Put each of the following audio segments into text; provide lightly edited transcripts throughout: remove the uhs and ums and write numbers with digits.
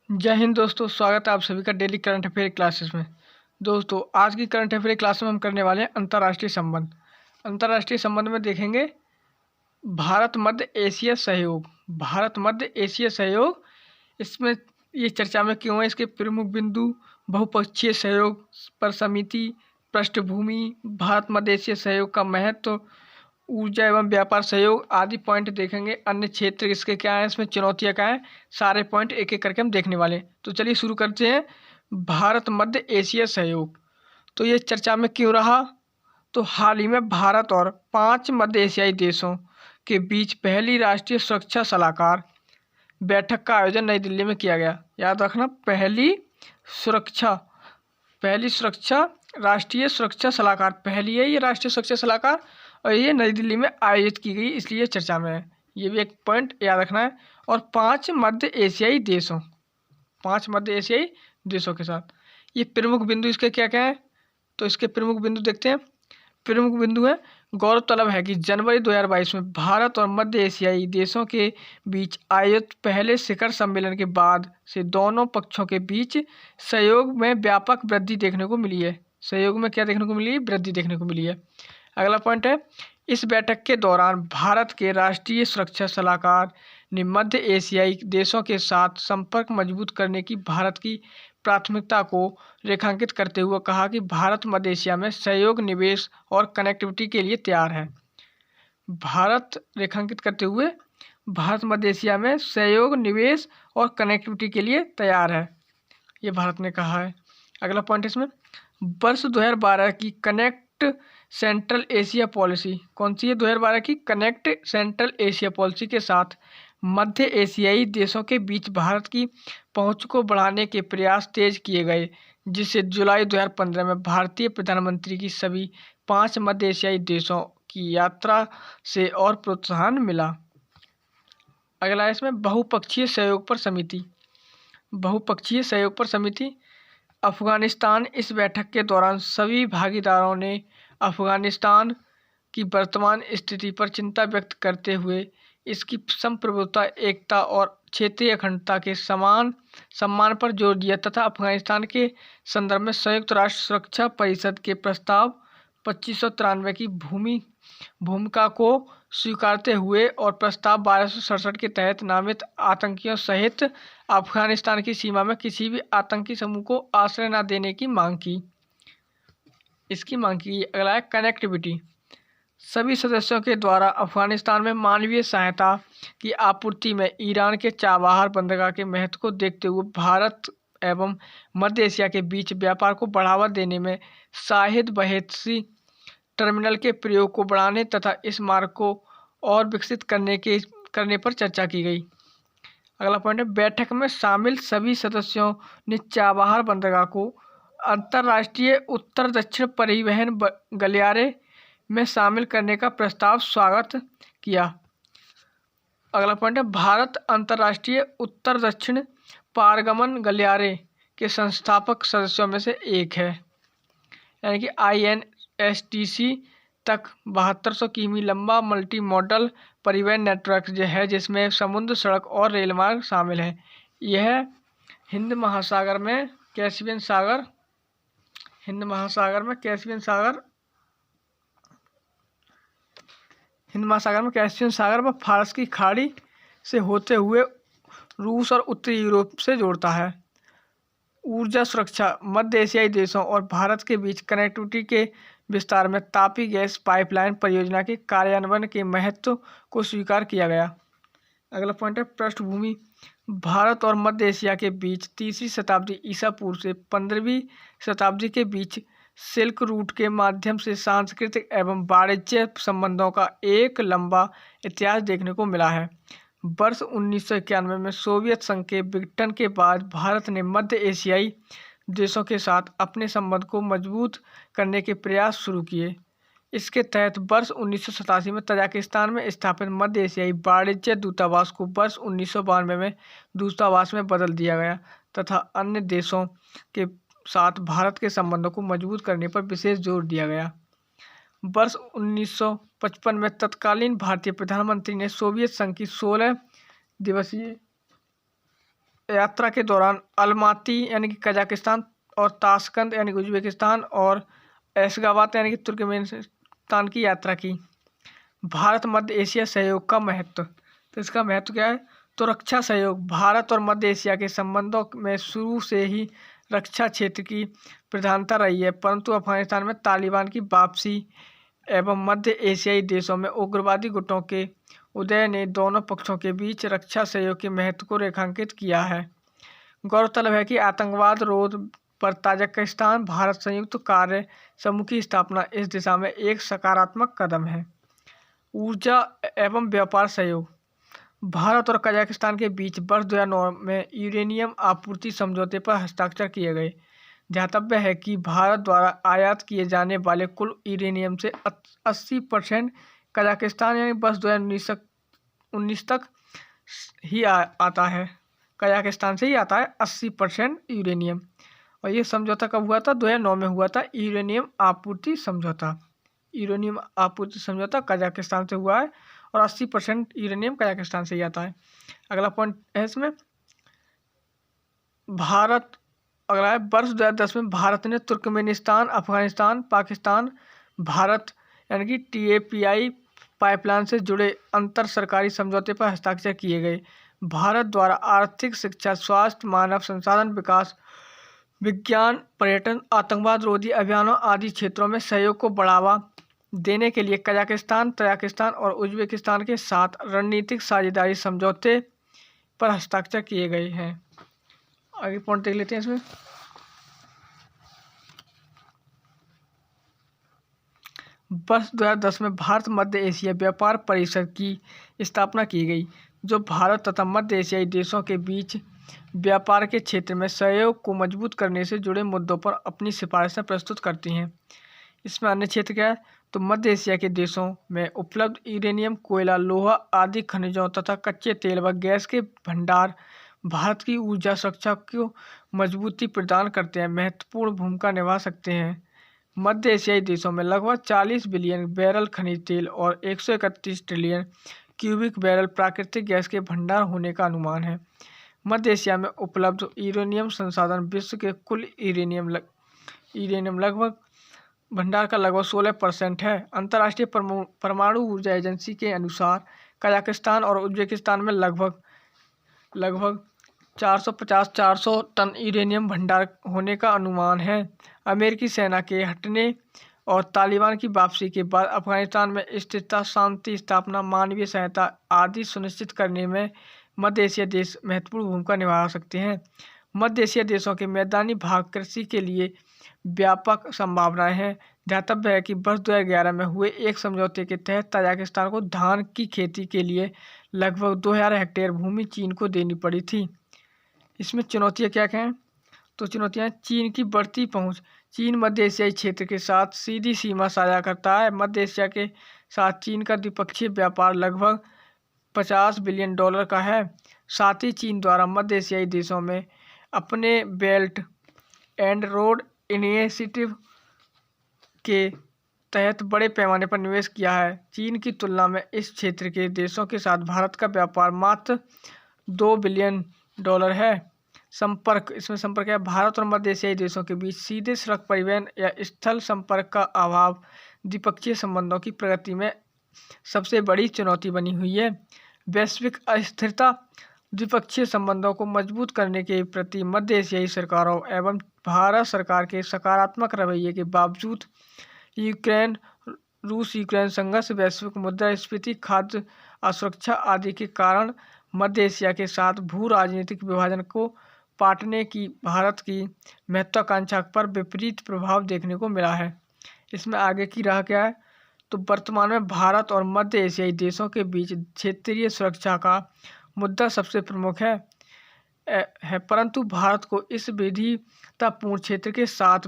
जय हिंद दोस्तों, स्वागत है आप सभी का डेली करंट अफेयर क्लासेस में। दोस्तों, आज की करंट अफेयर क्लास में हम करने वाले हैं अंतर्राष्ट्रीय संबंध। अंतर्राष्ट्रीय संबंध में देखेंगे भारत मध्य एशिया सहयोग। भारत मध्य एशिया सहयोग, इसमें ये चर्चा में क्यों है, इसके प्रमुख बिंदु, बहुपक्षीय सहयोग पर समिति, पृष्ठभूमि, भारत मध्य एशिया सहयोग का महत्व, ऊर्जा एवं व्यापार सहयोग आदि पॉइंट देखेंगे। अन्य क्षेत्र इसके क्या है, इसमें चुनौतियां क्या है, सारे पॉइंट एक एक करके हम देखने वाले हैं। तो चलिए शुरू करते हैं। भारत मध्य एशिया सहयोग, तो ये चर्चा में क्यों रहा, तो हाल ही में भारत और 5 मध्य एशियाई देशों के बीच पहली राष्ट्रीय सुरक्षा सलाहकार बैठक का आयोजन नई दिल्ली में किया गया। याद रखना, सुरक्षा पहली सुरक्षा राष्ट्रीय सुरक्षा सलाहकार, पहली है ये राष्ट्रीय सुरक्षा सलाहकार, और ये नई दिल्ली में आयोजित की गई, इसलिए चर्चा में है। ये भी एक पॉइंट याद रखना है। और 5 मध्य एशियाई देशों, 5 मध्य एशियाई देशों के साथ ये प्रमुख बिंदु इसके क्या क्या है, तो इसके प्रमुख बिंदु देखते हैं। प्रमुख बिंदु है, गौरतलब है कि जनवरी 2022 में भारत और मध्य एशियाई देशों के बीच आयोजित पहले शिखर सम्मेलन के बाद से दोनों पक्षों के बीच सहयोग में व्यापक वृद्धि देखने को मिली है। सहयोग में क्या देखने को मिली है, वृद्धि देखने को मिली है। अगला पॉइंट है, इस बैठक के दौरान भारत के राष्ट्रीय सुरक्षा सलाहकार ने मध्य एशियाई देशों के साथ संपर्क मजबूत करने की भारत की प्राथमिकता को रेखांकित करते हुए कहा कि भारत मध्य एशिया में सहयोग, निवेश और कनेक्टिविटी के लिए तैयार है। भारत रेखांकित करते हुए भारत मध्य एशिया में सहयोग, निवेश और कनेक्टिविटी के लिए तैयार है, ये भारत ने कहा है। अगला पॉइंट इसमें, वर्ष 2012 की कनेक्ट सेंट्रल एशिया पॉलिसी, कौन सी है, 2012 की कनेक्ट सेंट्रल एशिया पॉलिसी के साथ मध्य एशियाई देशों के बीच भारत की पहुंच को बढ़ाने के प्रयास तेज किए गए, जिससे जुलाई 2015 में भारतीय प्रधानमंत्री की सभी 5 मध्य एशियाई देशों की यात्रा से और प्रोत्साहन मिला। अगला इसमें, बहुपक्षीय सहयोग पर समिति। बहुपक्षीय सहयोग पर समिति, अफगानिस्तान, इस बैठक के दौरान सभी भागीदारों ने अफगानिस्तान की वर्तमान स्थिति पर चिंता व्यक्त करते हुए इसकी संप्रभुता, एकता और क्षेत्रीय अखंडता के सम्मान पर जोर दिया तथा अफगानिस्तान के संदर्भ में संयुक्त राष्ट्र सुरक्षा परिषद के प्रस्ताव 2593 की भूमिका को स्वीकारते हुए और प्रस्ताव 1267 के तहत नामित आतंकियों सहित अफगानिस्तान की सीमा में किसी भी आतंकी समूह को आश्रय न देने की मांग की। अगला है कनेक्टिविटी, सभी सदस्यों के द्वारा अफगानिस्तान में मानवीय सहायता की आपूर्ति में ईरान के चाबहार बंदरगाह के महत्व को देखते हुए भारत एवं मध्य एशिया के बीच व्यापार को बढ़ावा देने में शाहिद बहेतसी टर्मिनल के प्रयोग को बढ़ाने तथा इस मार्ग को और विकसित करने पर चर्चा की गई। अगला पॉइंट है, बैठक में शामिल सभी सदस्यों ने चाबहार बंदरगाह को अंतर्राष्ट्रीय उत्तर दक्षिण परिवहन गलियारे में शामिल करने का प्रस्ताव स्वागत किया। अगला पॉइंट है, भारत अंतर्राष्ट्रीय उत्तर दक्षिण पारगमन गलियारे के संस्थापक सदस्यों में से एक है, यानी कि INSTC तक 7200 किमी लंबा मल्टी मॉडल परिवहन नेटवर्क है, जिसमें समुद्र, सड़क और रेल मार्ग शामिल है। यह हिंद महासागर में कैस्पियन सागर व फारस की खाड़ी से होते हुए रूस और उत्तरी यूरोप से जोड़ता है। ऊर्जा सुरक्षा, मध्य एशियाई देशों और भारत के बीच कनेक्टिविटी के विस्तार में तापी गैस पाइपलाइन परियोजना के कार्यान्वयन के महत्व को स्वीकार किया गया। अगला पॉइंट है, पृष्ठभूमि, भारत और मध्य एशिया के बीच 3वीं शताब्दी ईसा पूर्व से 15वीं शताब्दी के बीच सिल्क रूट के माध्यम से सांस्कृतिक एवं वाणिज्य संबंधों का एक लंबा इतिहास देखने को मिला है। वर्ष 1991 में सोवियत संघ के विघटन के बाद भारत ने मध्य एशियाई देशों के साथ अपने संबंध को मजबूत करने के प्रयास शुरू किए। इसके तहत वर्ष 1987 में तजाकिस्तान में स्थापित मध्य एशियाई वाणिज्य दूतावास को वर्ष 1992 में दूतावास में बदल दिया गया तथा अन्य देशों के साथ भारत के संबंधों को मजबूत करने पर विशेष जोर दिया गया। वर्ष 1955 में तत्कालीन भारतीय प्रधानमंत्री ने सोवियत संघ की 16 दिवसीय यात्रा के दौरान अलमाती यानी कि कजाकिस्तान और ताशकंद यानी कि उज्बेकिस्तान और एशगाबाद यानी कि तुर्कमेनिस्तान की यात्रा की। भारत मध्य एशिया सहयोग का महत्व। तो इसका महत्व क्या है? तो रक्षा सहयोग। भारत और मध्य एशिया के संबंधों में शुरू से ही रक्षा क्षेत्र की प्रधानता रही है, परंतु अफगानिस्तान में तालिबान की वापसी एवं मध्य एशियाई देशों में उग्रवादी गुटों के उदय ने दोनों पक्षों के बीच रक्षा सहयोग के महत्व को रेखांकित किया है। गौरतलब है कि आतंकवाद रोध पर ताजिकिस्तान भारत संयुक्त कार्य समूह की स्थापना इस दिशा में एक सकारात्मक कदम है। ऊर्जा एवं व्यापार सहयोग। भारत और कजाकिस्तान के बीच वर्ष 2009 में यूरेनियम आपूर्ति समझौते पर हस्ताक्षर किए गए। ध्यातव्य है कि भारत द्वारा आयात किए जाने वाले कुल यूरेनियम से 80% कजाकिस्तान यानी वर्ष 2019 तक ही आता है। कजाकिस्तान से ही आता है 80% यूरेनियम। और ये समझौता कब हुआ था? 2009 में हुआ था यूरेनियम आपूर्ति समझौता। यूरेनियम आपूर्ति समझौता कजाकिस्तान से हुआ है और 80% यूरेनियम कजाकिस्तान से ही आता है। अगला पॉइंट है इसमें भारत। अगला है वर्ष 2010 में भारत ने तुर्कमेनिस्तान, अफगानिस्तान, पाकिस्तान भारत यानी कि TAPI पाइपलाइन से जुड़े अंतर सरकारी समझौते पर हस्ताक्षर किए गए। भारत द्वारा आर्थिक, शिक्षा, स्वास्थ्य, मानव संसाधन विकास, विज्ञान, पर्यटन, आतंकवाद रोधी अभियानों आदि क्षेत्रों में सहयोग को बढ़ावा देने के लिए कजाकिस्तान, तजाकिस्तान और उज्बेकिस्तान के साथ रणनीतिक साझेदारी समझौते पर हस्ताक्षर किए गए हैं। आगे पॉइंट देख लेते हैं इसमें। वर्ष 2010 में भारत मध्य एशिया व्यापार परिषद की स्थापना की गई, जो भारत तथा मध्य एशियाई देशों के बीच व्यापार के क्षेत्र में सहयोग को मजबूत करने से जुड़े मुद्दों पर अपनी सिफारिशें प्रस्तुत करती हैं। इसमें अन्य क्षेत्र क्या है? तो मध्य एशिया के देशों में उपलब्ध यूरेनियम, कोयला, लोहा आदि खनिजों तथा कच्चे तेल व गैस के भंडार भारत की ऊर्जा सुरक्षा को मजबूती प्रदान करते हैं, महत्वपूर्ण भूमिका निभा सकते हैं। मध्य एशियाई देशों में लगभग 40 बिलियन बैरल खनिज तेल और 131 ट्रिलियन क्यूबिक बैरल प्राकृतिक गैस के भंडार होने का अनुमान है। मध्य एशिया में उपलब्ध यूरेनियम संसाधन विश्व के कुल यूरेनियम लगभग भंडार का लगभग 16% है। अंतर्राष्ट्रीय परमाणु ऊर्जा एजेंसी के अनुसार कजाकिस्तान और उज्बेकिस्तान में लगभग 450-400 टन यूरेनियम भंडार होने का अनुमान है। अमेरिकी सेना के हटने और तालिबान की वापसी के बाद अफगानिस्तान में स्थिरता, शांति स्थापना, मानवीय सहायता आदि सुनिश्चित करने में मध्य एशिया देश महत्वपूर्ण भूमिका निभा सकते हैं। मध्य एशिया देशों के मैदानी भाग कृषि के लिए व्यापक संभावनाएं हैं। ध्यातव्य है कि वर्ष 2011 में हुए एक समझौते के तहत ताजिकिस्तान को धान की खेती के लिए लगभग 2000 हेक्टेयर भूमि चीन को देनी पड़ी थी। इसमें चुनौतियां क्या क्या हैं? तो चुनौतियां चीन की बढ़ती पहुंच। चीन मध्य एशियाई क्षेत्र के साथ सीधी सीमा साझा करता है। मध्य एशिया के साथ चीन का द्विपक्षीय व्यापार लगभग $50 बिलियन का है। साथ ही चीन द्वारा मध्य एशियाई देशों में अपने बेल्ट एंड रोड इनिशिएटिव के तहत बड़े पैमाने पर निवेश किया है। चीन की तुलना में इस क्षेत्र के देशों के साथ भारत का व्यापार मात्र $2 बिलियन है। संपर्क। इसमें संपर्क है भारत और मध्य एशियाई देशों के बीच सीधे सड़क परिवहन या स्थल संपर्क का अभाव द्विपक्षीय संबंधों की प्रगति में सबसे बड़ी चुनौती बनी हुई है। वैश्विक अस्थिरता। द्विपक्षीय संबंधों को मजबूत करने के प्रति मध्य एशियाई सरकारों एवं भारत सरकार के सकारात्मक रवैये के बावजूद रूस यूक्रेन संघर्ष, वैश्विक मुद्रास्फीति, खाद्य असुरक्षा आदि के कारण मध्य एशिया के साथ भू राजनीतिक विभाजन को पाटने की भारत की महत्वाकांक्षा पर विपरीत प्रभाव देखने को मिला है। इसमें आगे की राह क्या है? तो वर्तमान में भारत और मध्य एशियाई देशों के बीच क्षेत्रीय सुरक्षा का मुद्दा सबसे प्रमुख है, परंतु भारत को इस विविधतापूर्ण क्षेत्र के साथ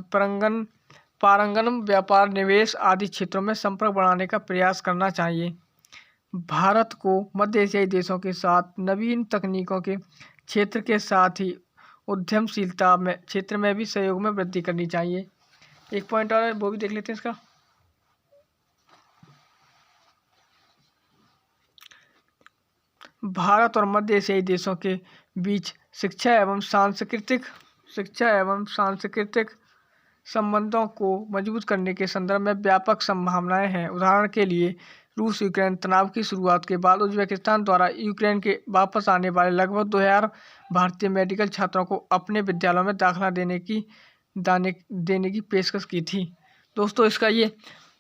पारंगम व्यापार, निवेश आदि क्षेत्रों में संपर्क बढ़ाने का प्रयास करना चाहिए। भारत को मध्य एशियाई देशों के साथ नवीन तकनीकों के क्षेत्र के साथ ही उद्यमशीलता में क्षेत्र में भी सहयोग में वृद्धि करनी चाहिए। एक पॉइंट और है, वो भी देख लेते हैं इसका। भारत और मध्य एशियाई देशों के बीच शिक्षा एवं सांस्कृतिक संबंधों को मजबूत करने के संदर्भ में व्यापक संभावनाएं हैं। उदाहरण के लिए रूस यूक्रेन तनाव की शुरुआत के बाद उज्बेकिस्तान द्वारा यूक्रेन के वापस आने वाले लगभग 2000 भारतीय मेडिकल छात्रों को अपने विद्यालयों में दाखिला देने की पेशकश की थी। दोस्तों, इसका ये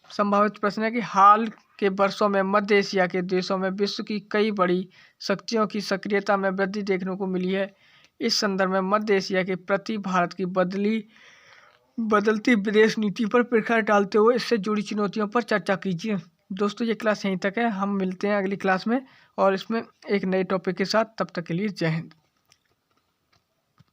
संभावित प्रश्न है कि हाल के वर्षों में मध्य एशिया के देशों में विश्व की कई बड़ी शक्तियों की सक्रियता में वृद्धि देखने को मिली है। इस संदर्भ में मध्य एशिया के प्रति भारत की बदलती विदेश नीति पर प्रकाश डालते हुए इससे जुड़ी चुनौतियों पर चर्चा कीजिए। दोस्तों, ये क्लास यहीं तक है। हम मिलते हैं अगली क्लास में और इसमें एक नए टॉपिक के साथ। तब तक के लिए जय हिंद।